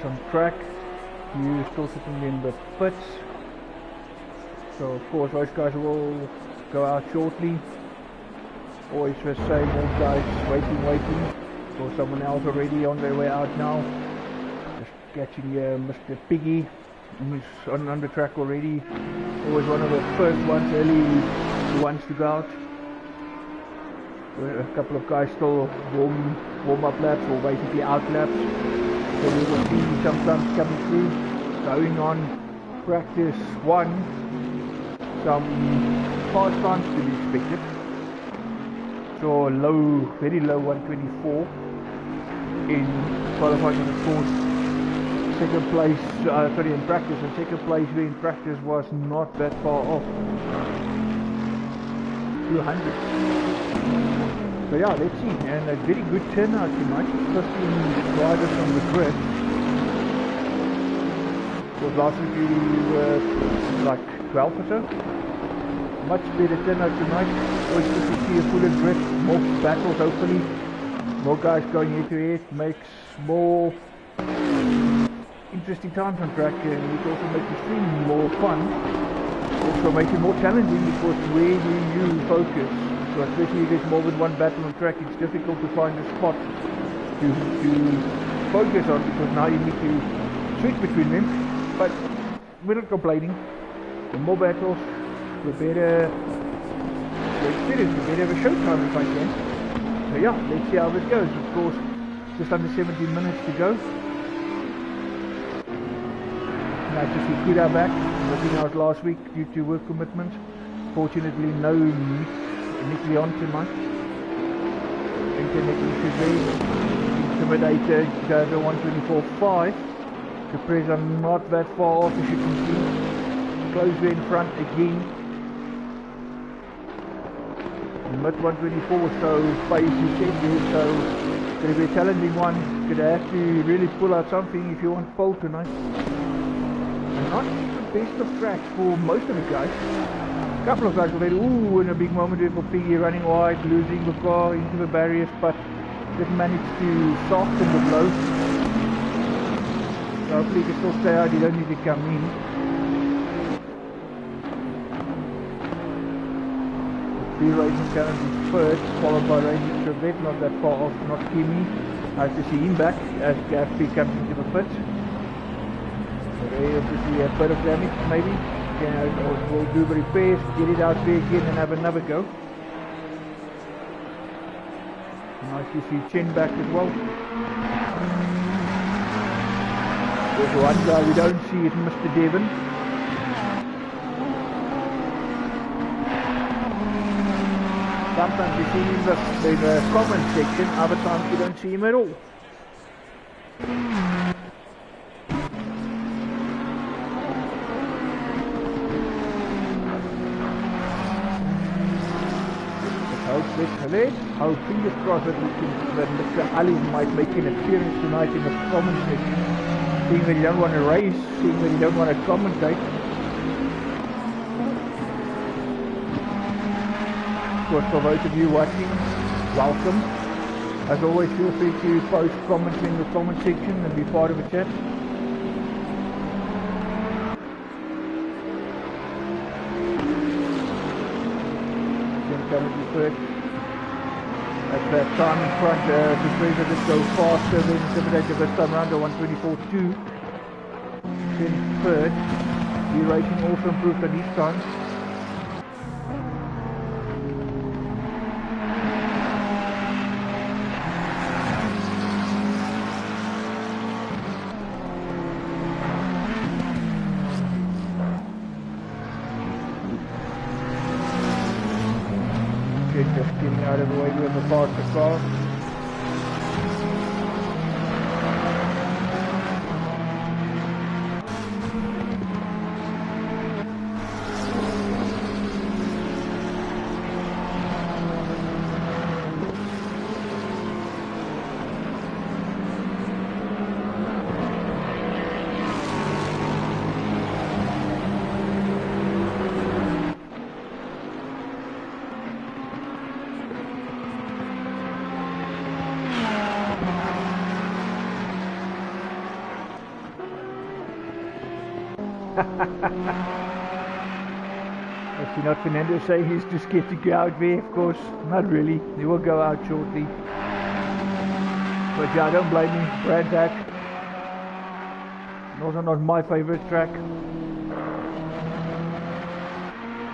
on track. You still sitting in the pits. So of course those guys will go out shortly. Always the same old guys waiting for someone else already on their way out now. Just catching Mr. Piggy, who's on the track already. Always one of the first ones, early ones to go out. A couple of guys still warm up laps or basically out laps. So we will see sometimes coming through. Going on practice 1, some fast times to be expected. So very low 124 in qualifying, and of course second place, in practice, and second place in practice was not that far off. 200. So yeah, let's see, and a very good turnout tonight. 15 riders on the grid. Because last week we were like 12 or so. Much better turnout tonight. Always good to see a fuller grid, more battles hopefully. More guys going head to head makes more interesting times on track, and it also makes the stream more fun. Also makes it more challenging because where do you focus? So especially if there's more than one battle on track, it's difficult to find a spot to focus on, because now you need to switch between them. But we're not complaining. The more battles, the better the experience, the better of a showtime if I can. So yeah, let's see how this goes. Of course, just under 17 minutes to go. Nice to see Kuda back, missing out last week due to work commitments. Fortunately, no Nick Leon tonight. Internet issues there. Intimidator goes at 124.5. The Perez are not that far off, as you can see. Closer in front again. Mid 124, so pace is set there, so it's going to be a challenging one. Going to have to really pull out something if you want pole tonight. And not the best of tracks for most of the guys. A couple of guys already, in a big moment there for Piggy, running wide, losing the car into the barriers, but didn't manage to soften the blow. So hopefully he can still stay out, you don't need to come in. The Racing currently first, followed by Racing Chevette, not that far off, not Kimi. Nice to see him back as Gatsby comes into the pit. So there obviously a bit of damage maybe. We'll do the repairs, get it out there again and have another go. Nice to see Chen back as well. There's one guy we don't see is Mr. Devon. Sometimes you see him in the comment section, other times you don't see him at all. Our fingers crossed that Mr. Ali might make an appearance tonight in the comment section. Seeing that you don't want to race, seeing that you don't want to commentate. Of course, for those of you watching, welcome. As always, feel free to post comments in the comment section and be part of the chat. Currently first. At that time in front, the Fraser did go faster than Intimidator this time around, the 124.2. Then third. The racing also improved on his time. Just getting out of the way with the faster car. I see not Fernando saying he's just scared to go out there, of course. Not really. He will go out shortly. But yeah, don't blame me. Brands Hatch. Also not my favorite track.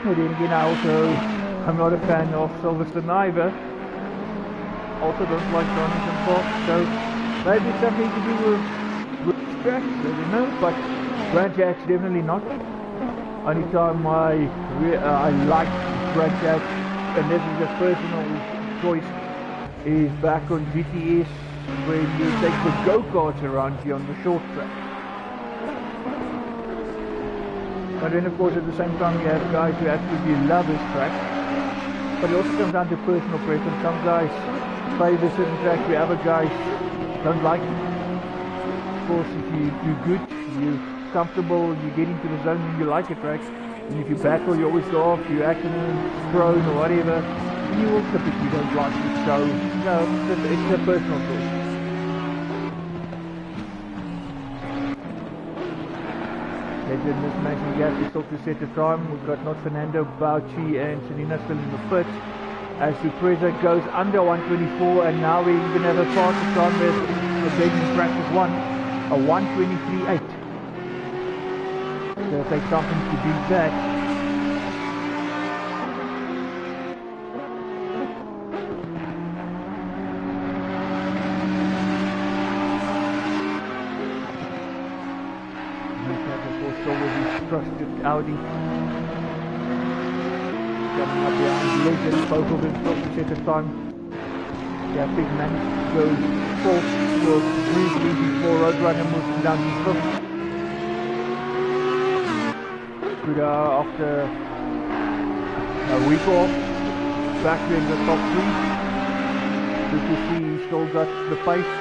But then again, I'm not a fan of Silverstone either. Also don't like Donington Park, so maybe something to do with tracks, I don't know, but Brands Hatch definitely not. Only time I like Brands Hatch, and this is a personal choice, is back on GTS when you take the go-karts around you on the short track. But then of course at the same time you have guys who absolutely love this track. But it also comes down to personal preference. Some guys favour certain tracks where other guys don't like it. Of course if you do good, you're comfortable, you get into the zone and you like a track. And if you battle, you always go off, you accident, prone or whatever, you will typically don't like it. So no, it's a personal choice. In this matching gap is still to set the time. We've got not Fernando, Bauchi and Senina still in the pits. As Sorpresa goes under 124, and now we even have a faster time with the Belgian practice 1, a 123.8. So it'll take something to beat that. Trusted Audi coming up behind Legend, both of them stopped to set the time. Yeah, Big managed to go fourth for briefly before Roadrunner moved down to fifth. Kuda after a week off, back in the top 3. Good to see he's still got the pace.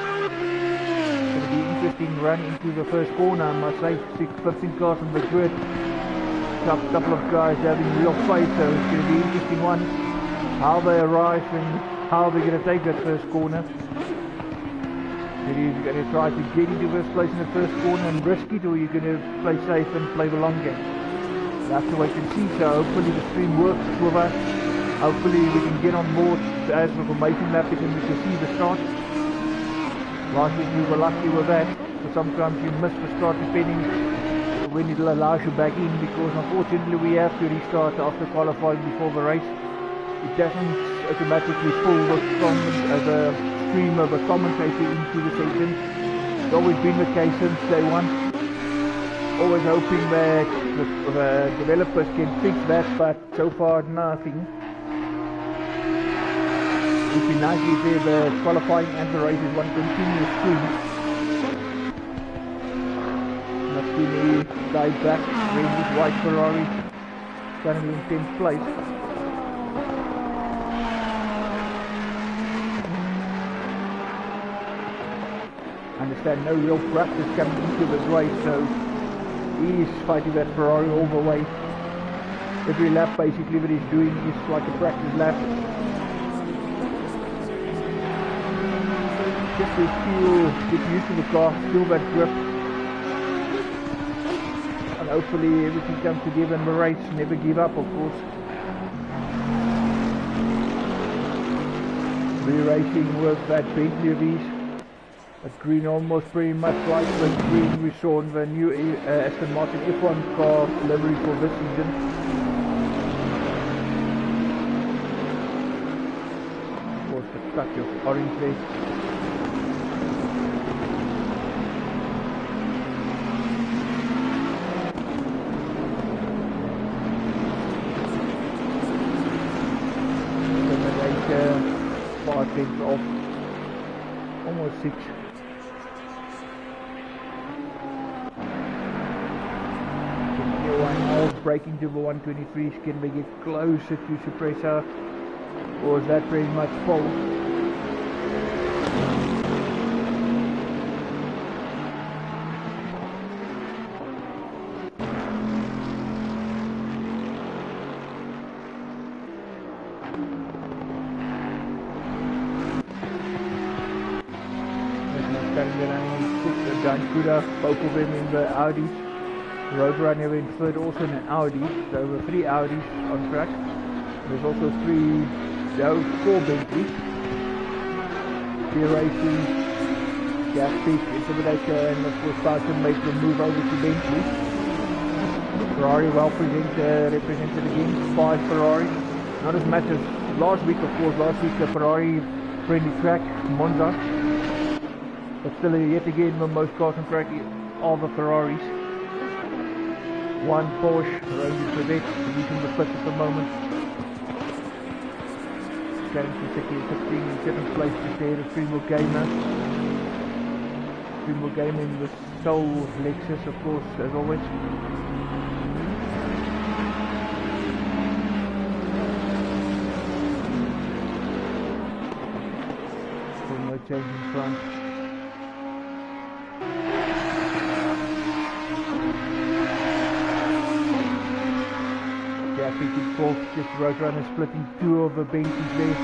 Be interesting run into the first corner, I must say. 15 cars on the grid, couple of guys having real fight, so it's going to be an interesting one, how they arrive and how they're going to take that first corner. Are you going to try to get into first place in the first corner and risk it, or are you going to play safe and play the long game? We'll have to wait and see. So hopefully the stream works with us, hopefully we can get on board as the formation lap and we can see the start. Last week we were lucky with that, but sometimes you miss the start depending when it allows you back in, because unfortunately we have to restart after qualifying before the race. It doesn't automatically pull the stream of a commentator into the session. It's always been the case since day one. Always hoping that the developers can fix that, but so far nothing. It would be nice if the qualifying and the race is one continuous stream. Not really guy back wearing his white Ferrari, currently in 10th place. I understand no real practice coming into this race, so he is fighting that Ferrari all the way. Every lap basically that he's doing is like a practice lap. Just to get used to the car, feel that grip, and hopefully everything comes together in the race. Never give up, of course. Re-racing with that Bentley of his, but green almost pretty much like the green we saw in the new Aston Martin F1 car livery for this season. Of course, the touch of orange there. Off almost 6. Braking to the 123s. Can we get closer to Sorpresa, or is that pretty much full? Both of them in the Audis. Roadrunner went third also in an Audi. There were 3 Audis on track. There's also 4 Bentleys. Beer Racing, Gas Peak, Intimidator, and of course Bowser made the move over to Bentley. Ferrari well represented again, 5 Ferraris. Not as much as last week, of course. Last week the Ferrari friendly track, Monza. But still, yet again, the most cars on track are the Ferraris. 1 Porsche, Ranger Corvette, leading the pits at the moment. Currently second, 15 in 7th place just ahead of Primo Gamer. Primo Gamer in the sole Lexus, of course, as always. Still no change in front. Peaking 12th, just Roadrunner splitting 2 of the Bentleys there.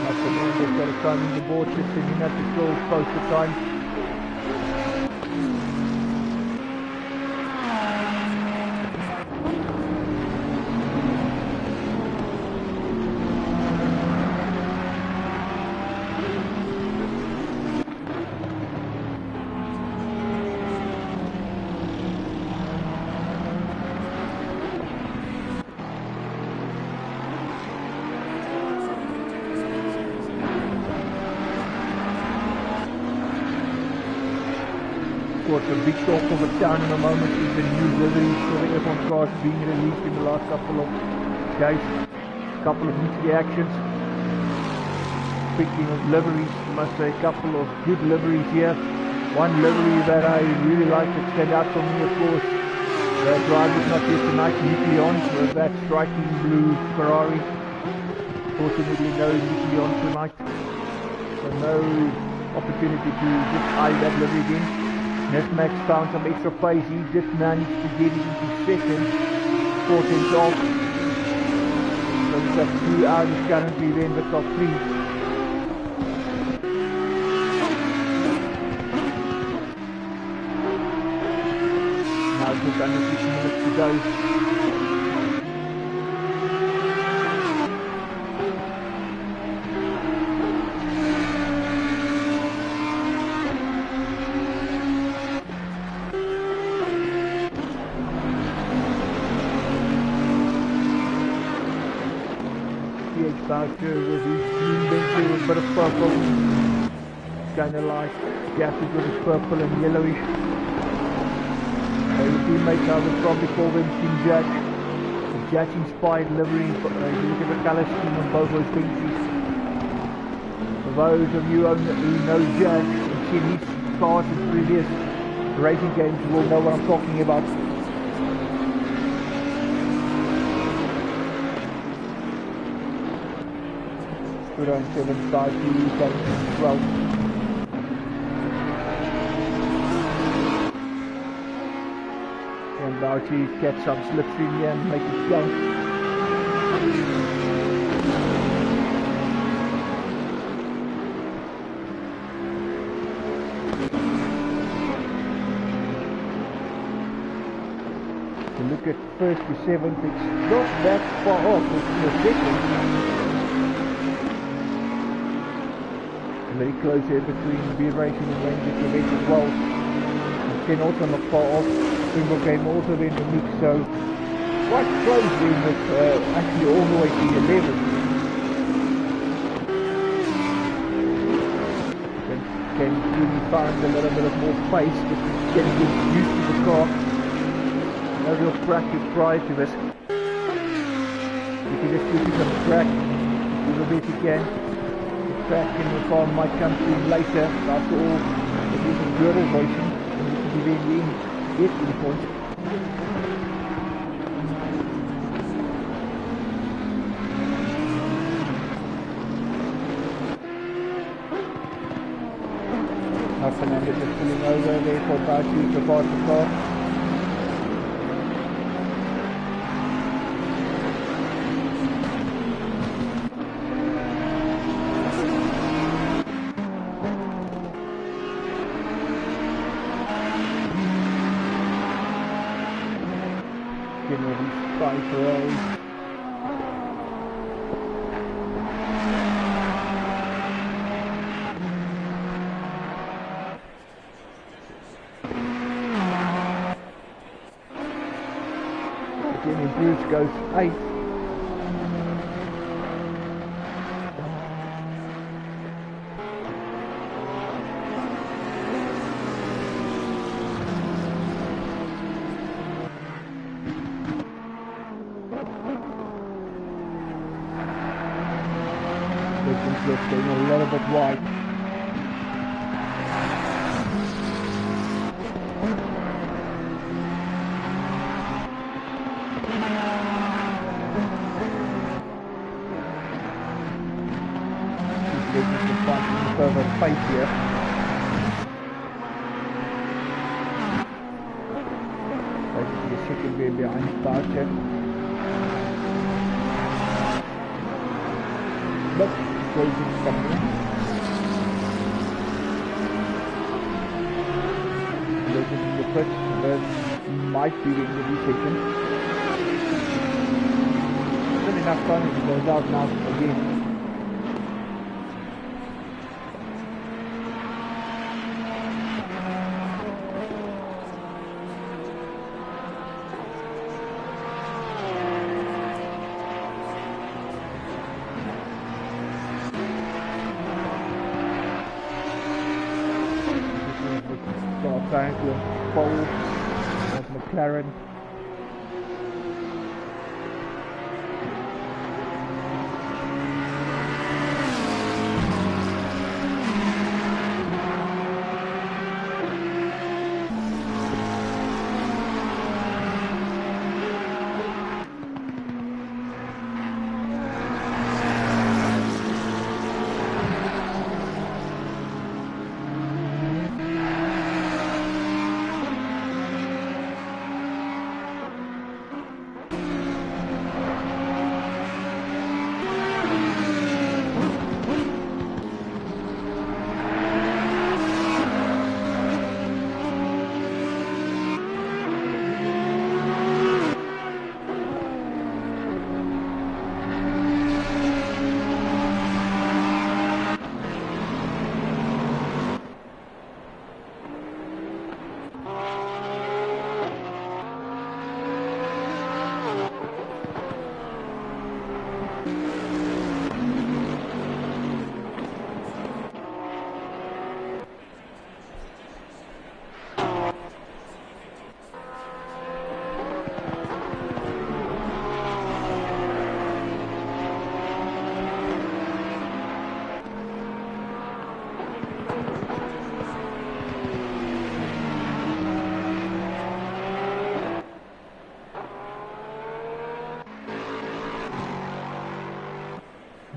Nothing more, they've got a time on the board, just sending that to still post the time. The big talk of the town in the moment is the new liveries for the F1 cars being released in the last couple of days, couple of mixed reactions. Speaking of liveries, I must say a couple of good liveries here. One livery that I really like that stand out for me, of course, the driver's not here tonight, Nicky Leon, with that striking blue Ferrari. Fortunately no Nicky Leon tonight, so no opportunity to just eye that livery again. Nesmax found some extra pace, he did manage to get it into second, 14th off. So we've got 2 Audis currently there in the top 3. Now just under 6 minutes to go. Boucher with his green Bentley with a bit of purple, kind of like Gaffney with his purple and yellowish. His teammates, I would probably call them Team Jack. The Jack inspired livery. If you look at the colour scheme on both those Bentleys. For those of you who know Jack and seen his cars in previous racing games, you will know what I'm talking about. Around 7.5 to 12. And Bouchy catch some slipstream here and make it go. To look at 1st to 7th, it's not that far off, it's the second. Very close here between Beer Racing and Ranger Corvette as well. And Ken also not far off. Single game also in the mix, so quite close in with actually all the way to 11. Can really find a little bit of more pace, just getting used to the car. No real practice prior to this. You can just put it on the track, do the best you can. Back in the car might come to later. After all, it is a good racing, and you can be very get to the point. Now Fernandez is pulling over there for Bouchy to pass the car. Spice Road. Again, Bruce goes 8th. Just getting a little bit wide. He's looking to find further space here. Basically the second being behind Boucher. But Closing coming in. Looking in the pitch, that might be the end of the session. Still enough time if it goes out now again. Franklin, Paul, there's McLaren.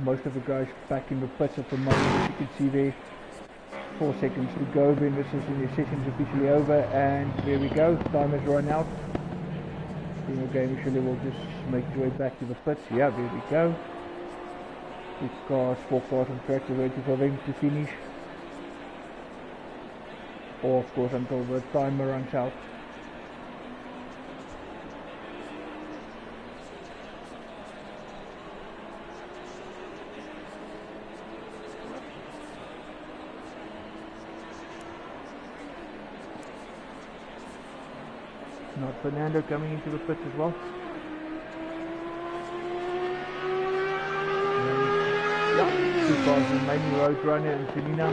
Most of the guys back in the pits at the moment, as you can see there. 4 seconds to go, then this is the session's officially over, and there we go, time has run out. Daniel Gamishly will just make his way back to the pits. Yeah, there we go. 4 cars on track, we're waiting for them to finish. Or of course until the timer runs out. Not Fernando coming into the pits as well. Yeah, 2 cars remaining, Roadrunner and Selena.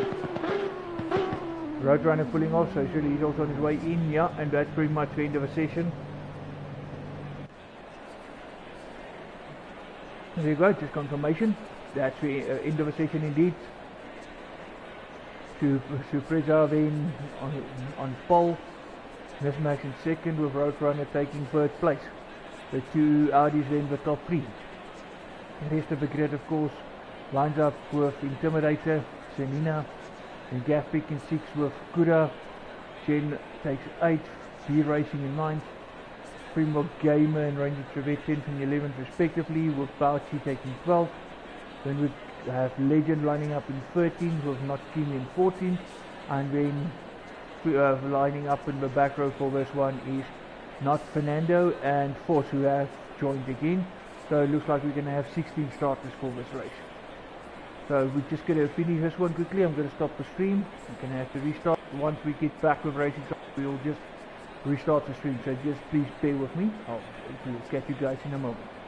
Roadrunner pulling off, so surely he's also on his way in, yeah, and that's pretty much the end of the session. There you go, just confirmation. That's the end of the session indeed. Surpresa then on pole. Mismatch in second, with Roadrunner taking 3rd place. The 2 Audis then the top 3. The rest of the grid, of course, lines up with Intimidator, Senina, and Gafpick in 6th with Kura. Chen takes 8th, B Racing in 9th, Primo Gamer and Ranger Trevette 10th and 11th respectively, with Bauchi taking 12th. Then we have Legend lining up in 13th with Not Keen in 14th, and then lining up in the back row for this one is Not Fernando and Force, who have joined again. So it looks like we're going to have 16 starters for this race. So we're just going to finish this one quickly. I'm going to stop the stream. We're going to have to restart. Once we get back with racing, we'll just restart the stream. So just please bear with me. I'll catch you guys in a moment.